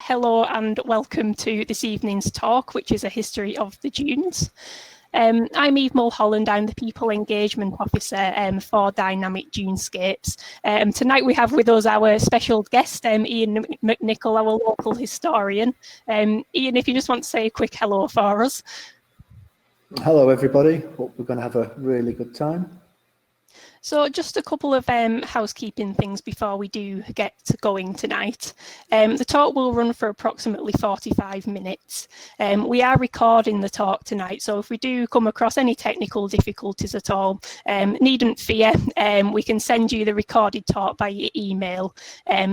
Hello and welcome to this evening's talk, which is a history of the dunes. I'm Eve Mulholland, I'm the People Engagement Officer for Dynamic Dunescapes. Tonight we have with us our special guest, Iain McNicol, our local historian. Iain, if you just want to say a quick hello for us. Hello everybody, hope we're going to have a really good time. So just a couple of housekeeping things before we do get going tonight. The talk will run for approximately 45 minutes. We are recording the talk tonight, so if we do come across any technical difficulties at all, needn't fear. We can send you the recorded talk by email,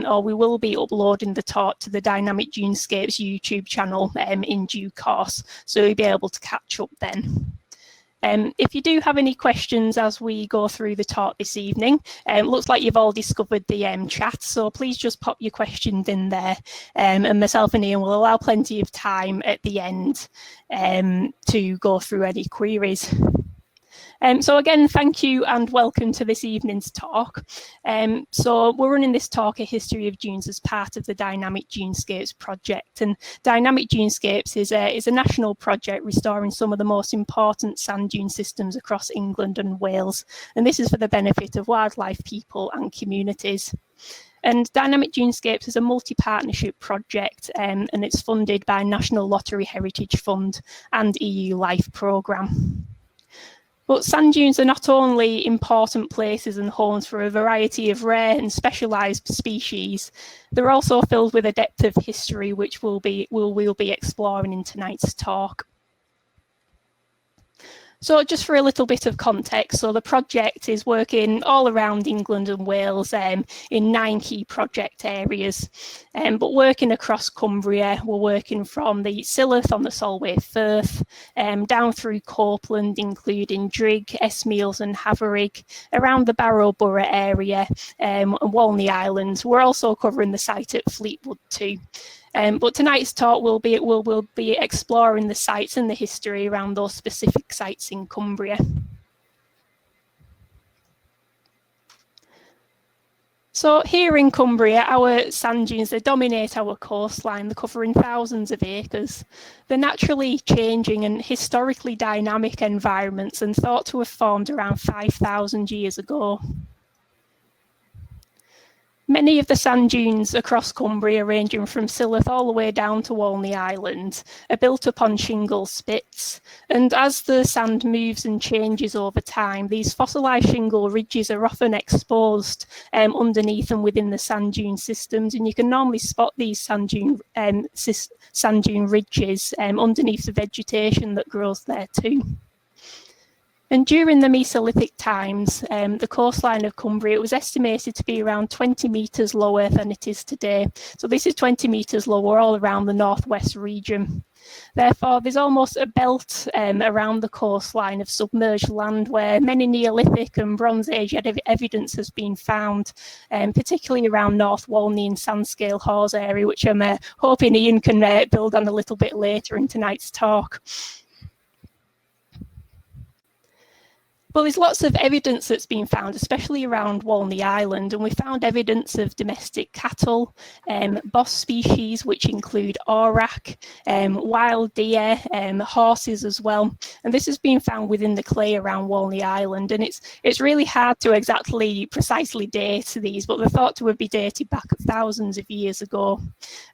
or we will be uploading the talk to the Dynamic Dunescapes YouTube channel in due course, so you'll be able to catch up then. If you do have any questions as we go through the talk this evening, looks like you've all discovered the chat, so please just pop your questions in there, and myself and Iain will allow plenty of time at the end to go through any queries. So again, thank you and welcome to this evening's talk. So we're running this talk, A History of Dunes, as part of the Dynamic Dunescapes project. And Dynamic Dunescapes is a national project restoring some of the most important sand dune systems across England and Wales. And this is for the benefit of wildlife, people and communities. And Dynamic Dunescapes is a multi-partnership project, and it's funded by National Lottery Heritage Fund and EU Life Programme. But sand dunes are not only important places and homes for a variety of rare and specialised species, they're also filled with a depth of history which we'll be exploring in tonight's talk. So just for a little bit of context, so the project is working all around England and Wales in 9 key project areas, but working across Cumbria. We're working from the Silloth on the Solway Firth, down through Copeland, including Drigg, Esmeals and Haverig, around the Barrow Borough area and Walney Islands. We're also covering the site at Fleetwood too. But tonight's talk will be exploring the sites and the history around those specific sites in Cumbria. So here in Cumbria, our sand dunes, they dominate our coastline. They're covering thousands of acres. They're naturally changing and historically dynamic environments and thought to have formed around 5,000 years ago. Many of the sand dunes across Cumbria, ranging from Silloth all the way down to Walney Island, are built upon shingle spits. And as the sand moves and changes over time, these fossilised shingle ridges are often exposed underneath and within the sand dune systems. And you can normally spot these sand dune ridges underneath the vegetation that grows there too. And during the Mesolithic times, the coastline of Cumbria, it was estimated to be around 20 metres lower than it is today. So this is 20 metres lower all around the northwest region. Therefore, there's almost a belt around the coastline of submerged land where many Neolithic and Bronze Age evidence has been found, particularly around North Walney and Sandscale Hawes area, which I'm hoping Iain can build on a little bit later in tonight's talk. Well, there's lots of evidence that's been found, especially around Walney Island, and we found evidence of domestic cattle, boss species, which include auroch, wild deer, horses as well. And this has been found within the clay around Walney Island, and it's really hard to precisely date these, but they're thought to have been dated back thousands of years ago.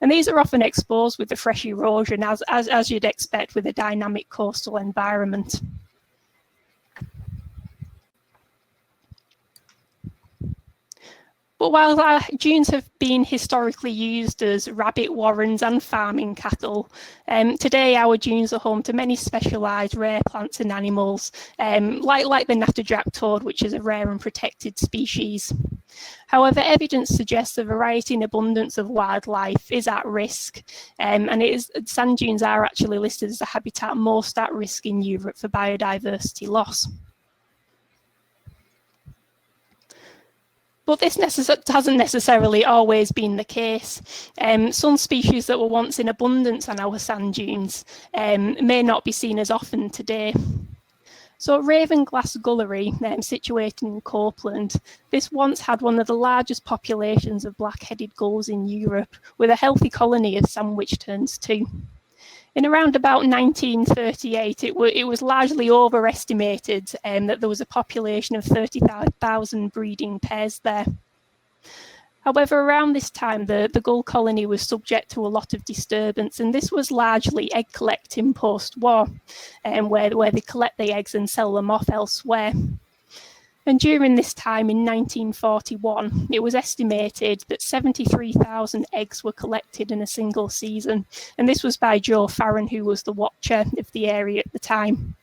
And these are often exposed with the fresh erosion, as you'd expect with a dynamic coastal environment. But while our dunes have been historically used as rabbit warrens and farming cattle, today our dunes are home to many specialised rare plants and animals, like the natterjack toad, which is a rare and protected species. However, evidence suggests the variety and abundance of wildlife is at risk, and sand dunes are actually listed as the habitat most at risk in Europe for biodiversity loss. But this hasn't necessarily always been the case. Some species that were once in abundance on our sand dunes may not be seen as often today. So Ravenglass Gullery, situated in Copeland, this once had one of the largest populations of black-headed gulls in Europe, with a healthy colony of sandwich terns too. In around about 1938, it was largely overestimated that there was a population of 30,000 breeding pairs there. However, around this time, the gull colony was subject to a lot of disturbance, and this was largely egg collecting post-war, where they collect the eggs and sell them off elsewhere. And during this time, in 1941, it was estimated that 73,000 eggs were collected in a single season, and this was by Joe Farron, who was the watcher of the area at the time.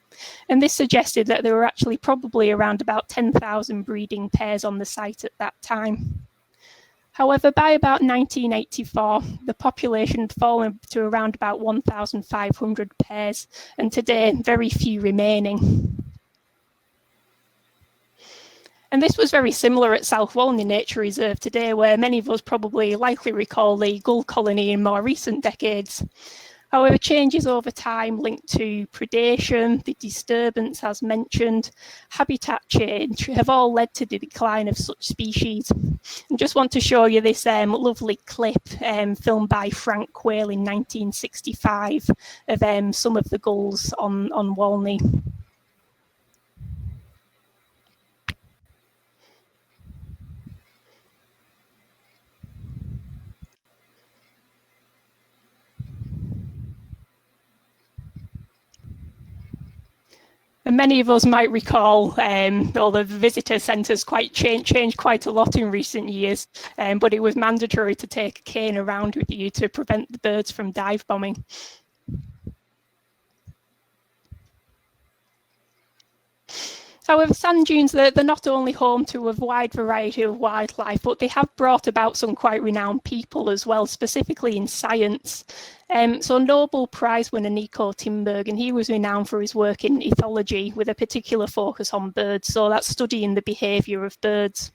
And this suggested that there were actually probably around about 10,000 breeding pairs on the site at that time. However, by about 1984, the population had fallen to around about 1,500 pairs, and today, very few remaining. And this was very similar at South Walney Nature Reserve today, where many of us probably likely recall the gull colony in more recent decades. However, changes over time linked to predation, the disturbance as mentioned, habitat change have all led to the decline of such species. I just want to show you this lovely clip filmed by Frank Quayle in 1965 of some of the gulls on Walney. And many of us might recall, although the visitor centres changed quite a lot in recent years, but it was mandatory to take a cane around with you to prevent the birds from dive bombing. However, sand dunes, they're not only home to a wide variety of wildlife, but they have brought about some quite renowned people as well, specifically in science. So Nobel Prize winner Nico Tinbergen, he was renowned for his work in ecology with a particular focus on birds, so that's studying the behaviour of birds.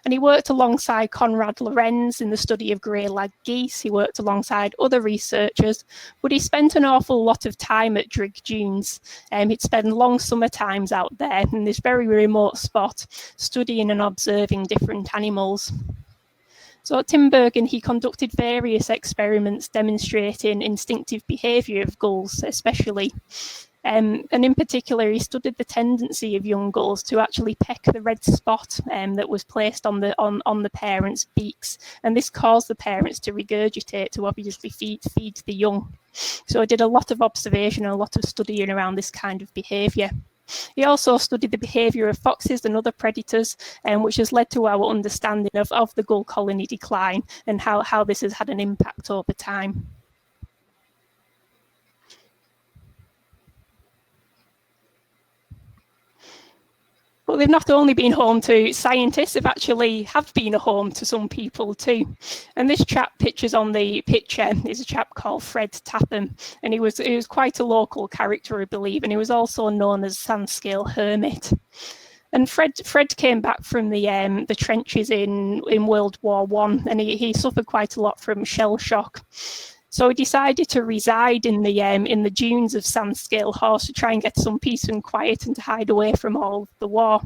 And he worked alongside Konrad Lorenz in the study of grey-lag geese. He worked alongside other researchers, but he spent an awful lot of time at Drigg Dunes. He'd spend long summer times out there in this very remote spot, studying and observing different animals. So at Tinbergen, he conducted various experiments demonstrating instinctive behaviour of gulls, especially. And in particular, he studied the tendency of young gulls to actually peck the red spot that was placed on the parents' beaks, and this caused the parents to regurgitate to obviously feed the young. So he did a lot of observation and a lot of studying around this kind of behaviour. He also studied the behaviour of foxes and other predators, which has led to our understanding of the gull colony decline and how this has had an impact over time. But they've not only been home to scientists, they've actually have been a home to some people too. And this chap pictures on the picture is a chap called Fred Tapham, and he was quite a local character, I believe, and he was also known as Sandscale Hermit. And Fred came back from the trenches in World War I, and he suffered quite a lot from shell shock. So he decided to reside in the dunes of Sandscale Horse to try and get some peace and quiet and to hide away from all of the war.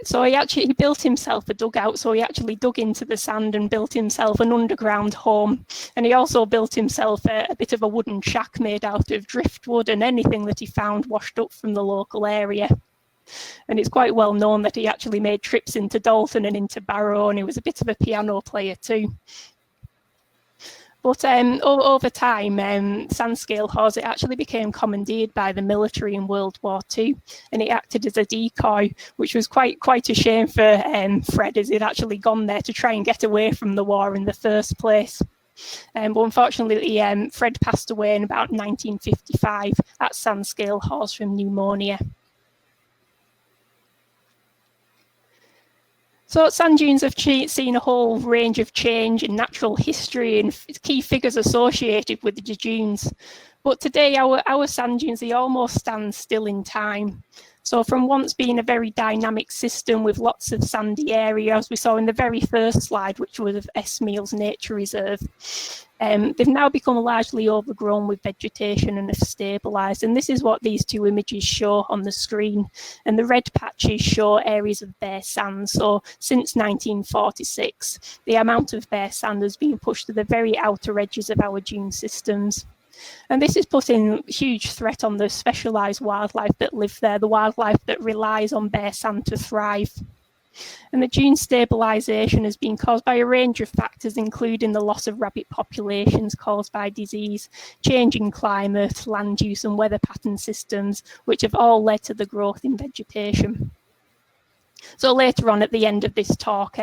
So he built himself a dugout. So he actually dug into the sand and built himself an underground home. And he also built himself a bit of a wooden shack made out of driftwood and anything that he found washed up from the local area. And it's quite well known that he actually made trips into Dalton and into Barrow, and he was a bit of a piano player too. But over time, Sandscale Horse, it actually became commandeered by the military in World War II, and it acted as a decoy, which was quite a shame for Fred, as he'd actually gone there to try and get away from the war in the first place. But unfortunately, Fred passed away in about 1955 at Sandscale Horse from pneumonia. So sand dunes have seen a whole range of change in natural history and key figures associated with the dunes. But today, our sand dunes, they almost stand still in time. So from once being a very dynamic system with lots of sandy areas, we saw in the very first slide, which was of Esmeal's Nature Reserve, they've now become largely overgrown with vegetation and have stabilised. And this is what these two images show on the screen. And the red patches show areas of bare sand. So since 1946, the amount of bare sand has been pushed to the very outer edges of our dune systems. And this is putting huge threat on the specialised wildlife that live there, the wildlife that relies on bare sand to thrive. And the dune stabilisation has been caused by a range of factors, including the loss of rabbit populations caused by disease, changing climate, land use and weather pattern systems, which have all led to the growth in vegetation. So later on at the end of this talk,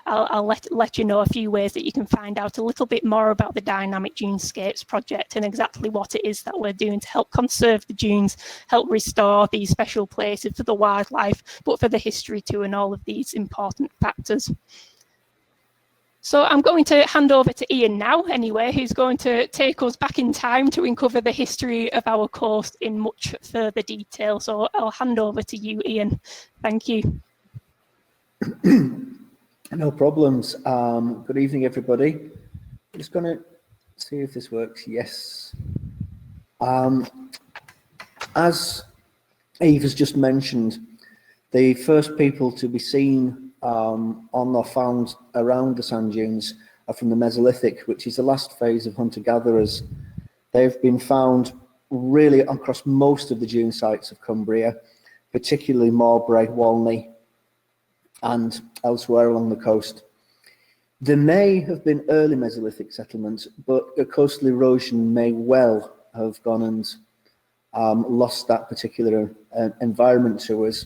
I'll let you know a few ways that you can find out a little bit more about the Dynamic Dunescapes project and exactly what it is that we're doing to help conserve the dunes, help restore these special places for the wildlife, but for the history too, and all of these important factors. So I'm going to hand over to Iain now, anyway, who's going to take us back in time to uncover the history of our coast in much further detail. So I'll hand over to you, Iain. Thank you. No problems. Good evening, everybody. I'm just going to see if this works. Yes. As Eve has just mentioned, the first people to be seen on or found around the sand dunes are from the Mesolithic, which is the last phase of hunter-gatherers. They've been found really across most of the dune sites of Cumbria, particularly Mowbray, Walney, and elsewhere along the coast. There may have been early Mesolithic settlements, but the coastal erosion may well have gone and lost that particular environment to us.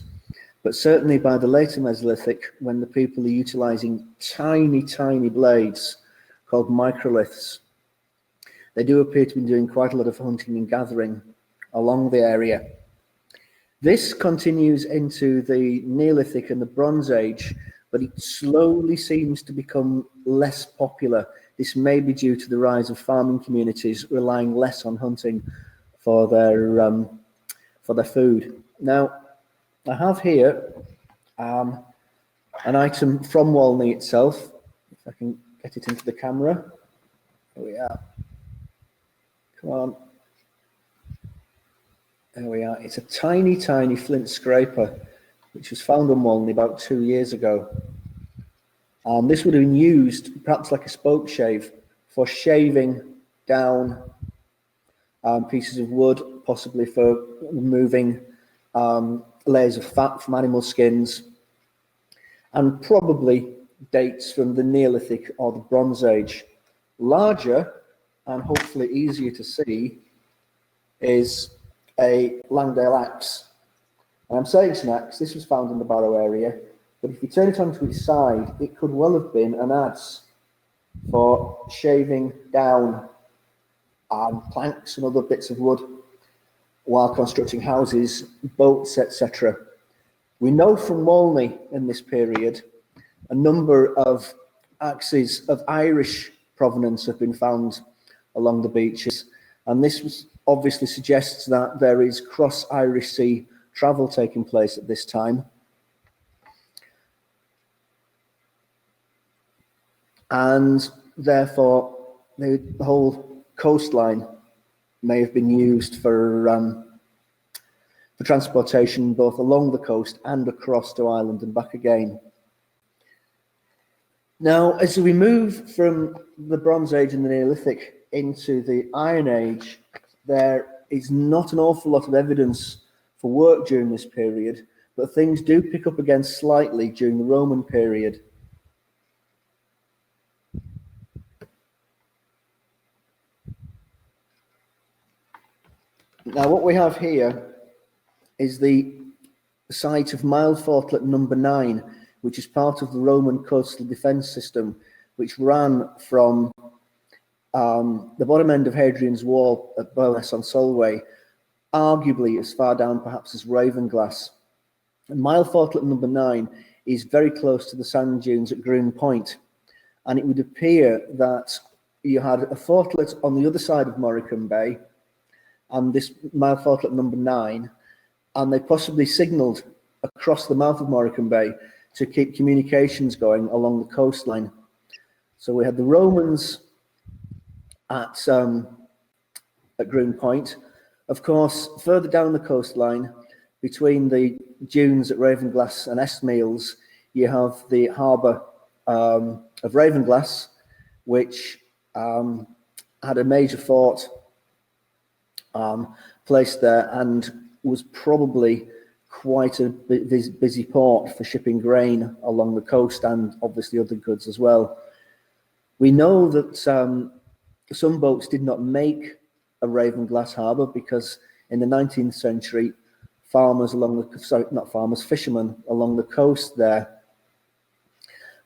But certainly by the later Mesolithic, when the people are utilising tiny, tiny blades called microliths, they do appear to be doing quite a lot of hunting and gathering along the area. This continues into the Neolithic and the Bronze Age, but it slowly seems to become less popular. This may be due to the rise of farming communities relying less on hunting for their food. Now, I have here an item from Walney itself. If I can get it into the camera. Here we are. Come on. There we are. It's a tiny, tiny flint scraper, which was found on Walney about 2 years ago. This would have been used, perhaps like a spoke shave, for shaving down pieces of wood, possibly for removing layers of fat from animal skins, and probably dates from the Neolithic or the Bronze Age. Larger, and hopefully easier to see, is a Langdale axe. And I'm saying it's an axe. This was found in the Barrow area, but if you turn it onto its side, it could well have been an adze for shaving down planks and other bits of wood while constructing houses, boats, etc. We know from Walney in this period a number of axes of Irish provenance have been found along the beaches, and this obviously suggests that there is cross-Irish Sea travel taking place at this time. And therefore, the whole coastline may have been used for transportation both along the coast and across to Ireland and back again. Now, as we move from the Bronze Age and the Neolithic into the Iron Age, there is not an awful lot of evidence for work during this period, but things do pick up again slightly during the Roman period. Now, what we have here is the site of Mile Fortlet number 9, which is part of the Roman coastal defence system, which ran from the bottom end of Hadrian's Wall at Bowness on Solway, arguably as far down perhaps as Ravenglass. And Mile Fortlet number 9 is very close to the sand dunes at Groom Point, and it would appear that you had a fortlet on the other side of Morecambe Bay, and this Mile Fortlet number 9, and they possibly signalled across the mouth of Morecambe Bay to keep communications going along the coastline. So we had the Romans at Groom Point. Of course, further down the coastline, between the dunes at Ravenglass and Estmeals, you have the harbour of Ravenglass, which had a major fort placed there and was probably quite a busy port for shipping grain along the coast and obviously other goods as well. We know that some boats did not make a Ravenglass harbour because in the 19th century, fishermen along the coast there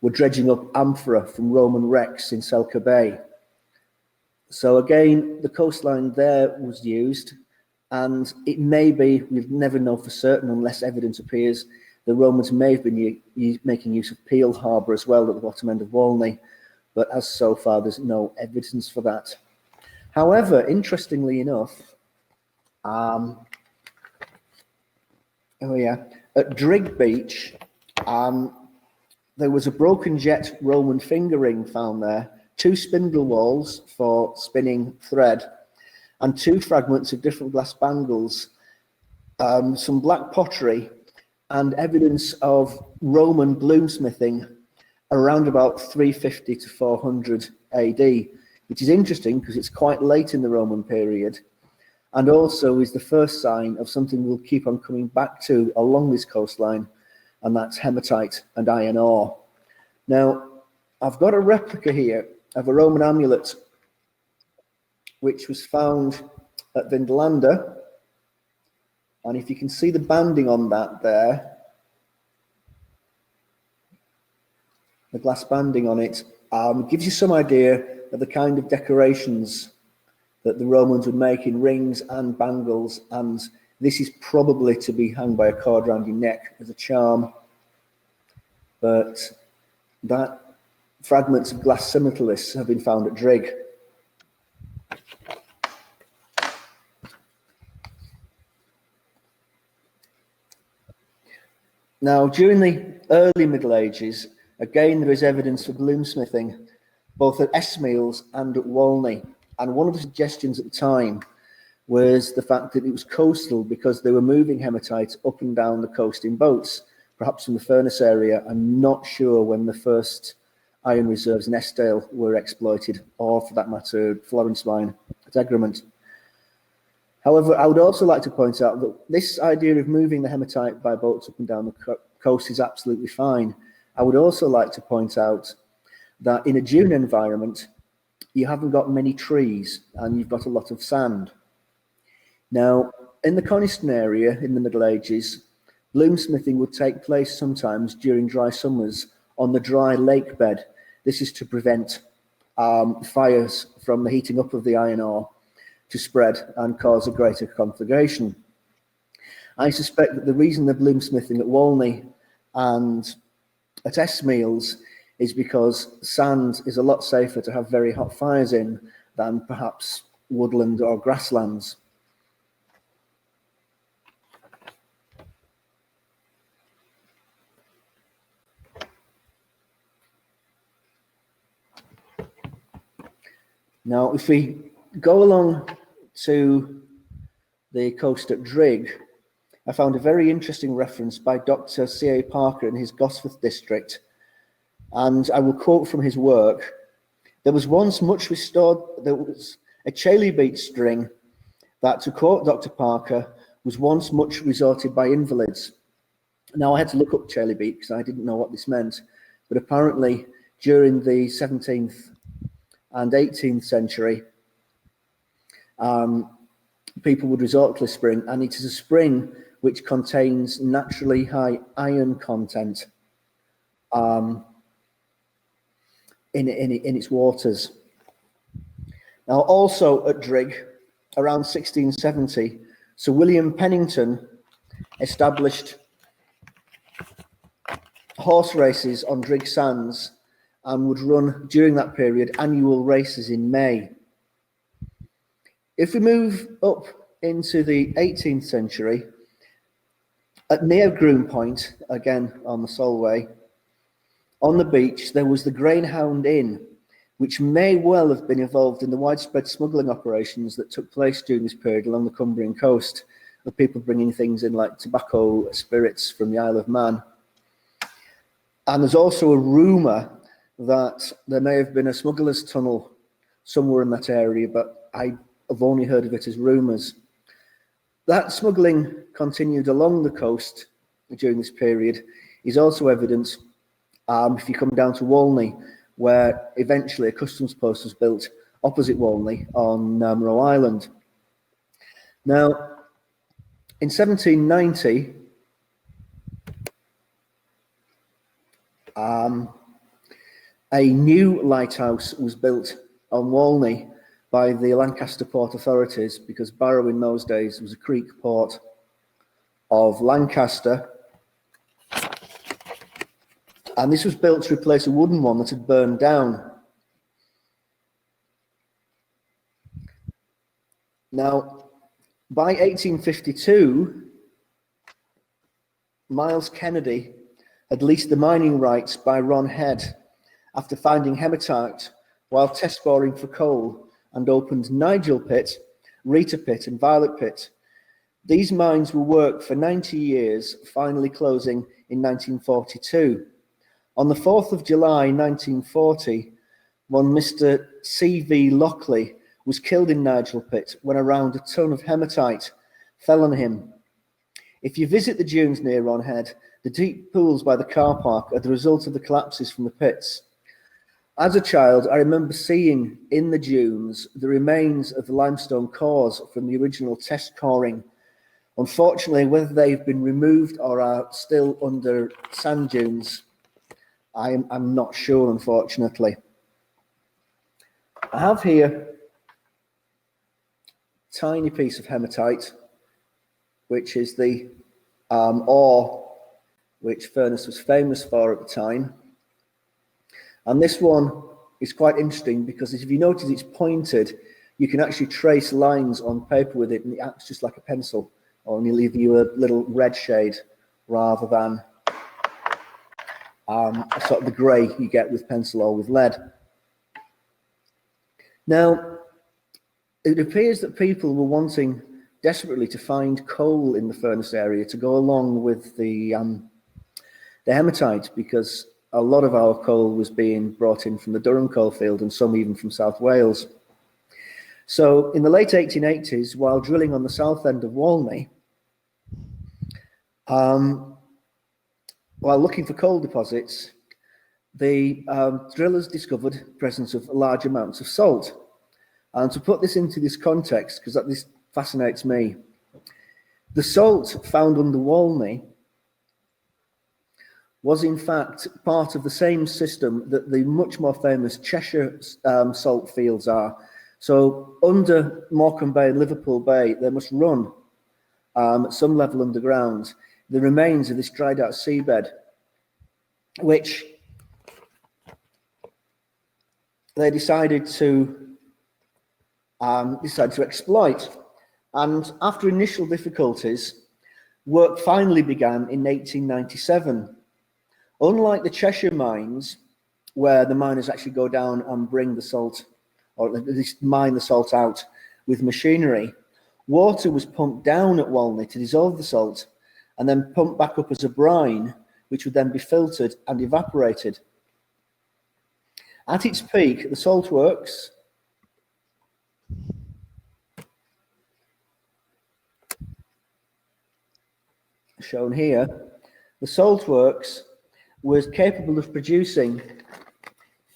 were dredging up amphora from Roman wrecks in Selka Bay. So again, the coastline there was used, and it may be, we never know for certain unless evidence appears, the Romans may have been making use of Peel Harbour as well at the bottom end of Walney, but as so far there's no evidence for that. However, interestingly enough, at Drigg Beach, there was a broken jet Roman finger ring found there, 2 spindle walls for spinning thread, and 2 fragments of different glass bangles, some black pottery, and evidence of Roman bloomsmithing around about 350 to 400 AD, which is interesting because it's quite late in the Roman period, and also is the first sign of something we'll keep on coming back to along this coastline, and that's hematite and iron ore. Now, I've got a replica here of a Roman amulet which was found at Vindolanda, and if you can see the banding on that there, the glass banding on it, gives you some idea of the kind of decorations that the Romans would make in rings and bangles, and this is probably to be hung by a cord around your neck as a charm. But that fragments of glass scimitoliths have been found at Drigg. Now, during the early Middle Ages, again, there is evidence for bloomsmithing, both at Estmeals and at Walney. And one of the suggestions at the time was the fact that it was coastal because they were moving hematite up and down the coast in boats, perhaps from the Furness area. I'm not sure when the first iron reserves in Eskdale were exploited, or for that matter, Florence mine at Egremont. However, I would also like to point out that this idea of moving the hematite by boats up and down the coast is absolutely fine. I would also like to point out that in a dune environment, you haven't got many trees and you've got a lot of sand. Now, in the Coniston area in the Middle Ages, bloomsmithing would take place sometimes during dry summers on the dry lake bed. This is to prevent fires from the heating up of the iron ore to spread and cause a greater conflagration. I suspect that the reason they're bloomsmithing at Walney and at Estmeals is because sand is a lot safer to have very hot fires in than perhaps woodland or grasslands. Now, if we go along to the coast at Drigg, I found a very interesting reference by Dr. C.A. Parker in his Gosforth district, and I will quote from his work. There was once much restored, there was a chalybeate string that, to quote Dr. Parker, was once much resorted by invalids. Now, I had to look up chalybeate because I didn't know what this meant, but apparently during the 17th and 18th century, people would resort to this spring, and it is a spring which contains naturally high iron content in its waters. Now, also at Drigg, around 1670, Sir William Pennington established horse races on Drigg Sands and would run during that period annual races in May. If we move up into the 18th century, near Groom Point, again on the Solway, on the beach, there was the Grainhound Inn, which may well have been involved in the widespread smuggling operations that took place during this period along the Cumbrian coast, with people bringing things in like tobacco, spirits from the Isle of Man. And there's also a rumour that there may have been a smuggler's tunnel somewhere in that area, but I have only heard of it as rumours. That smuggling continued along the coast during this period is also evident if you come down to Walney, where eventually a customs post was built opposite Walney on Roe Island. Now, in 1790, a new lighthouse was built on Walney by the Lancaster port authorities, because Barrow in those days was a creek port of Lancaster. And this was built to replace a wooden one that had burned down. Now, by 1852, Miles Kennedy had leased the mining rights by Ron Head after finding hematite while test boring for coal, and opened Nigel Pit, Rita Pit and Violet Pit. These mines were worked for 90 years, finally closing in 1942. On the 4th of July 1940, one Mr. C.V. Lockley was killed in Nigel Pit when around a ton of hematite fell on him. If you visit the dunes near Ron Head, the deep pools by the car park are the result of the collapses from the pits. As a child, I remember seeing in the dunes the remains of the limestone cores from the original test coring. Unfortunately, whether they've been removed or are still under sand dunes, I'm not sure, unfortunately. I have here a tiny piece of hematite, which is the ore which Furness was famous for at the time. And this one is quite interesting because if you notice it's pointed, you can actually trace lines on paper with it, and it acts just like a pencil, only leave you a little red shade rather than sort of the grey you get with pencil or with lead. Now, it appears that people were wanting desperately to find coal in the Furness area to go along with the hematite, because a lot of our coal was being brought in from the Durham coalfield and some even from South Wales. So in the late 1880s, while drilling on the south end of Walney, while looking for coal deposits, the drillers discovered the presence of large amounts of salt. And to put this into this context, because this fascinates me, the salt found under Walney was in fact part of the same system that the much more famous Cheshire salt fields are. So under Morecambe Bay and Liverpool Bay, they must run at some level underground the remains of this dried out seabed, which they decided to exploit. And after initial difficulties, work finally began in 1897. Unlike the Cheshire mines, where the miners actually go down and bring the salt, or at least mine the salt out with machinery, water was pumped down at Walney to dissolve the salt and then pumped back up as a brine, which would then be filtered and evaporated. At its peak, the salt works shown here, the salt works was capable of producing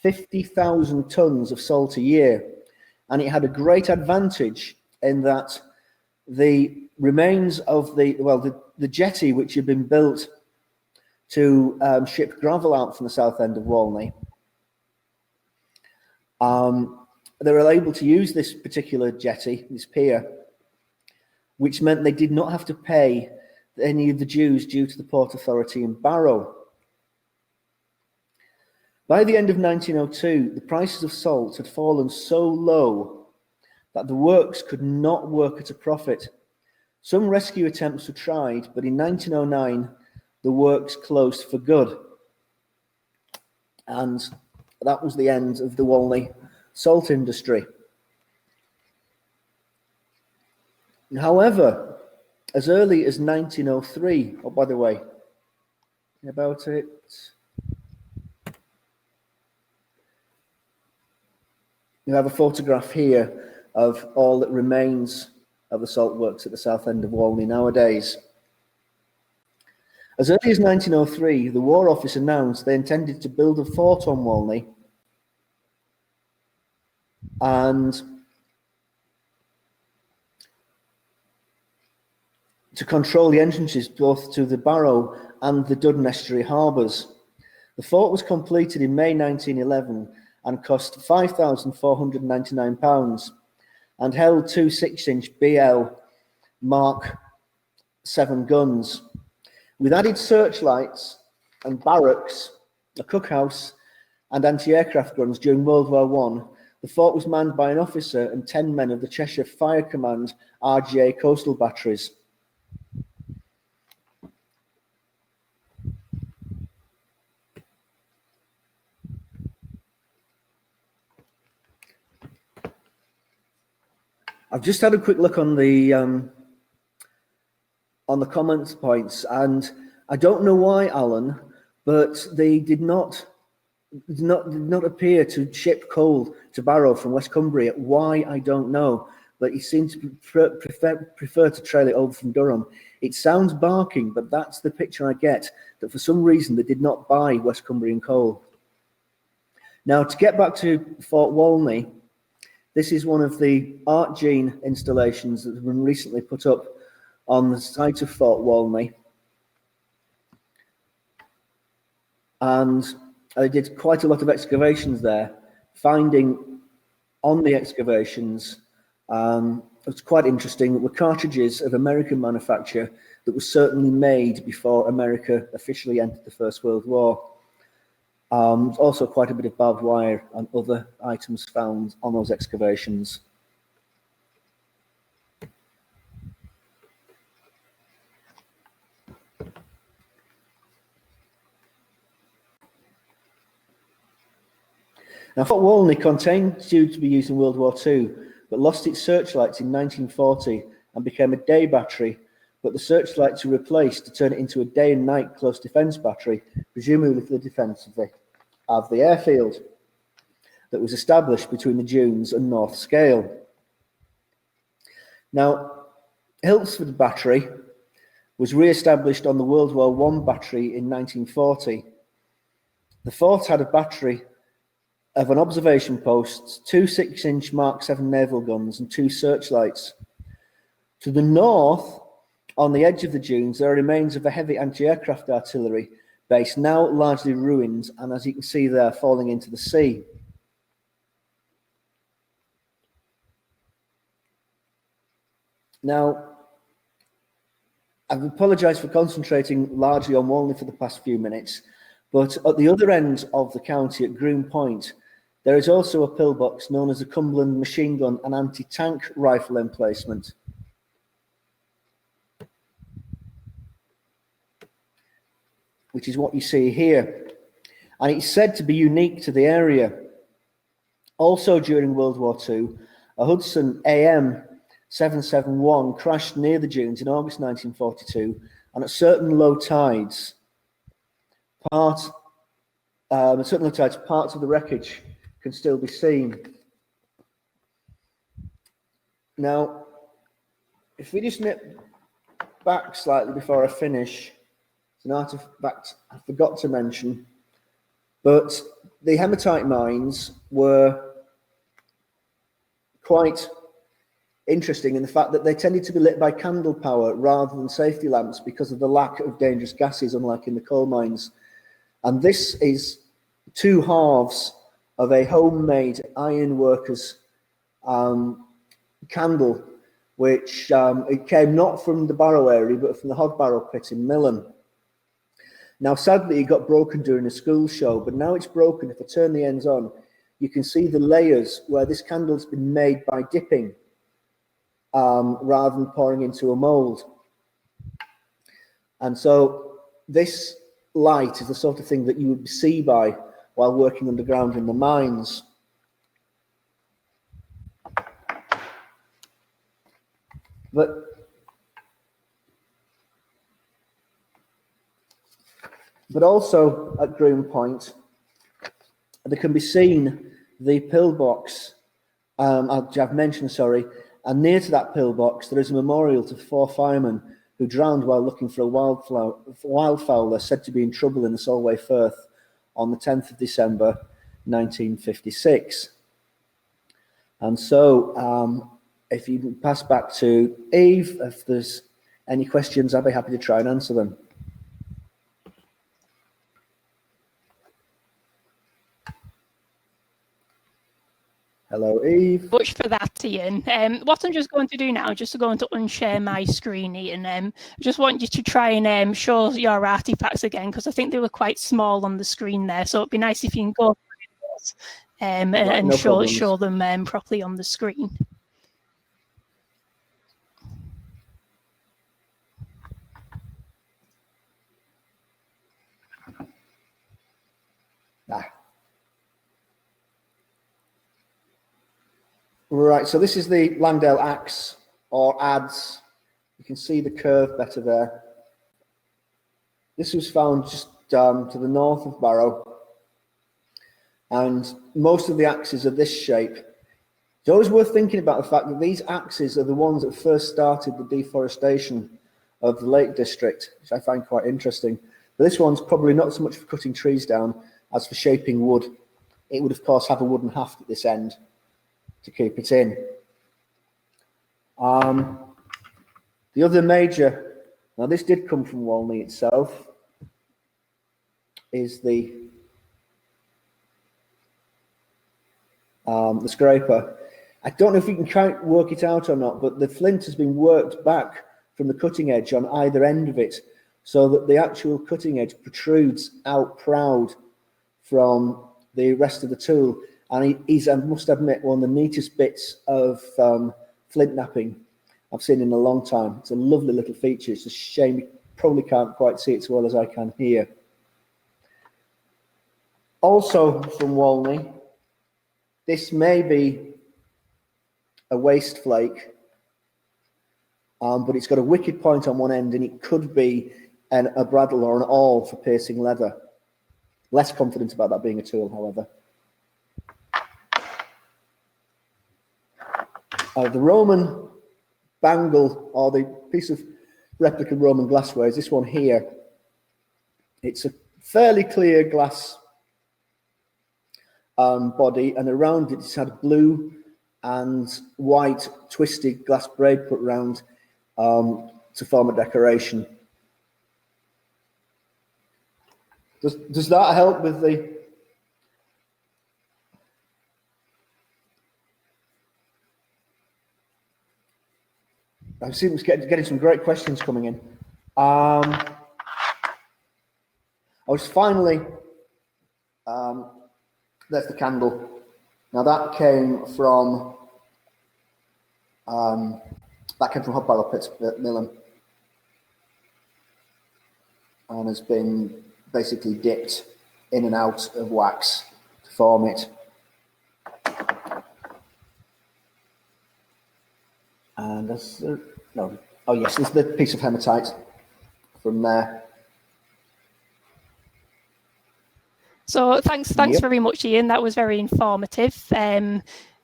50,000 tons of salt a year, and it had a great advantage in that the remains of the jetty which had been built to ship gravel out from the south end of Walney, they were able to use this particular jetty, this pier, which meant they did not have to pay any of the dues due to the Port Authority in Barrow. By the end of 1902, the prices of salt had fallen so low that the works could not work at a profit. Some rescue attempts were tried, but in 1909, the works closed for good. And that was the end of the Walney salt industry. However, as early as 1903, oh, by the way, about it, you have a photograph here of all that remains of the salt works at the south end of Walney nowadays. As early as 1903, the War Office announced they intended to build a fort on Walney and to control the entrances both to the Barrow and the Dudden estuary harbours. The fort was completed in May 1911 and cost £5,499 and held two 6-inch BL Mark 7 guns. With added searchlights and barracks, a cookhouse and anti-aircraft guns during World War I, the fort was manned by an officer and 10 men of the Cheshire Fire Command RGA coastal batteries. I've just had a quick look on the comments points, and I don't know why, Alan, but they did not appear to ship coal to Barrow from West Cumbria. Why, I don't know, but he seemed to prefer to trail it over from Durham. It sounds barking, but that's the picture I get, that for some reason they did not buy West Cumbrian coal. Now, to get back to Fort Walney, this is one of the Art Gene installations that have been recently put up on the site of Fort Walney. And I did quite a lot of excavations there, finding on the excavations, it was quite interesting, were cartridges of American manufacture that were certainly made before America officially entered the First World War. Also quite a bit of barbed wire and other items found on those excavations. Now, Fort Walney continued to be used in World War II, but lost its searchlights in 1940 and became a day battery, but the searchlights were replaced to turn it into a day and night close defence battery, presumably for the defence of the airfield that was established between the dunes and North Scale. Now, Hiltsford Battery was re-established on the World War I battery in 1940. The fort had a battery of an observation post, two 6-inch Mark 7 naval guns and two searchlights. To the north, on the edge of the dunes, there are remains of a heavy anti-aircraft artillery base, now largely ruined, and as you can see there, falling into the sea. Now, I've apologised for concentrating largely on Walney for the past few minutes, but at the other end of the county at Groom Point, there is also a pillbox known as the Cumberland Machine Gun and Anti-Tank Rifle Emplacement. Which is what you see here. And it's said to be unique to the area. Also during World War II, a Hudson AM 771 crashed near the dunes in August 1942, and at certain low tides, parts of the wreckage can still be seen. Now, if we just nip back slightly before I finish, it's an artifact I forgot to mention, but the hematite mines were quite interesting in the fact that they tended to be lit by candle power rather than safety lamps because of the lack of dangerous gases, unlike in the coal mines. And this is two halves of a homemade iron workers candle, which it came not from the Barrow area, but from the Hog Barrow pit in Millen. Now, sadly, it got broken during a school show, but now it's broken. If I turn the ends on, you can see the layers where this candle's been made by dipping rather than pouring into a mould. And so this light is the sort of thing that you would see by while working underground in the mines. But also at Groom Point, there can be seen the pillbox, I've mentioned, sorry, and near to that pillbox there is a memorial to 4 firemen who drowned while looking for a wildfowler said to be in trouble in the Solway Firth on the 10th of December 1956. And so if you can pass back to Eve, if there's any questions, I'd be happy to try and answer them. Hello, Eve. Much for that, Iain. What I'm just going to do now, just going to unshare my screen, Iain. I just want you to try and show your artifacts again, because I think they were quite small on the screen there. So it'd be nice if you can go through those and no show them properly on the screen. Right, so this is the Langdale axe, or adze. You can see the curve better there. This was found just to the north of Barrow, and most of the axes are this shape. It's always worth thinking about the fact that these axes are the ones that first started the deforestation of the Lake District, which I find quite interesting. But this one's probably not so much for cutting trees down as for shaping wood. It would, of course, have a wooden haft at this end to keep it in. The other major, now this did come from Walney itself, is the scraper. I don't know if you can work it out or not, but the flint has been worked back from the cutting edge on either end of it, so that the actual cutting edge protrudes out proud from the rest of the tool. And he's, I must admit, one of the neatest bits of flint knapping I've seen in a long time. It's a lovely little feature. It's a shame you probably can't quite see it as well as I can here. Also from Walney, this may be a waste flake, but it's got a wicked point on one end, and it could be a bradle or an awl for piercing leather. Less confident about that being a tool, however. The Roman bangle, or the piece of replica Roman glassware, is this one here. It's a fairly clear glass body, and around it it's had blue and white twisted glass braid put round to form a decoration. Does that help with the... I see it's getting some great questions coming in. I was finally, there's the candle. Now that came from Hot Barrel Pits at Millen, and has been basically dipped in and out of wax to form it. And that's no. Oh yes, there's the piece of hematite from there. So thanks very much, Iain. That was very informative. Do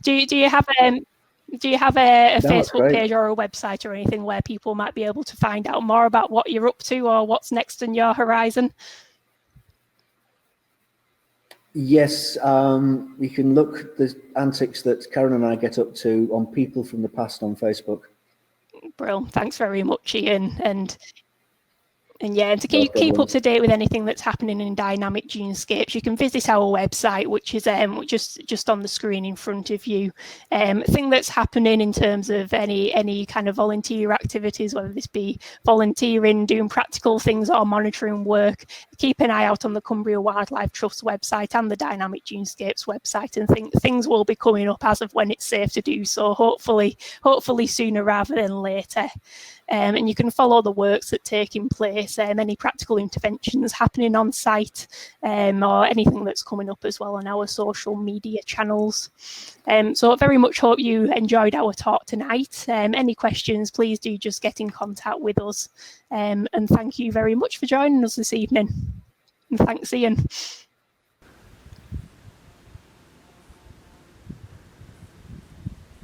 you have a Facebook page or a website or anything where people might be able to find out more about what you're up to or what's next on your horizon? Yes, you can look at the antics that Karen and I get up to on People from the Past on Facebook. Brilliant. Thanks very much, Iain. And And yeah, and to No keep problem. up to date with anything that's happening in dynamic Dunescapes, you can visit our website, which is just on the screen in front of you. Thing that's happening in terms of any kind of volunteer activities, whether this be volunteering, doing practical things, or monitoring work, keep an eye out on the Cumbria Wildlife Trust website and the Dynamic Dunescapes website, and things will be coming up as of when it's safe to do so. Hopefully sooner rather than later. And you can follow the works that take in place, any practical interventions happening on site, or anything that's coming up as well on our social media channels. So I very much hope you enjoyed our talk tonight. Any questions, please do just get in contact with us. And thank you very much for joining us this evening. And thanks, Iain.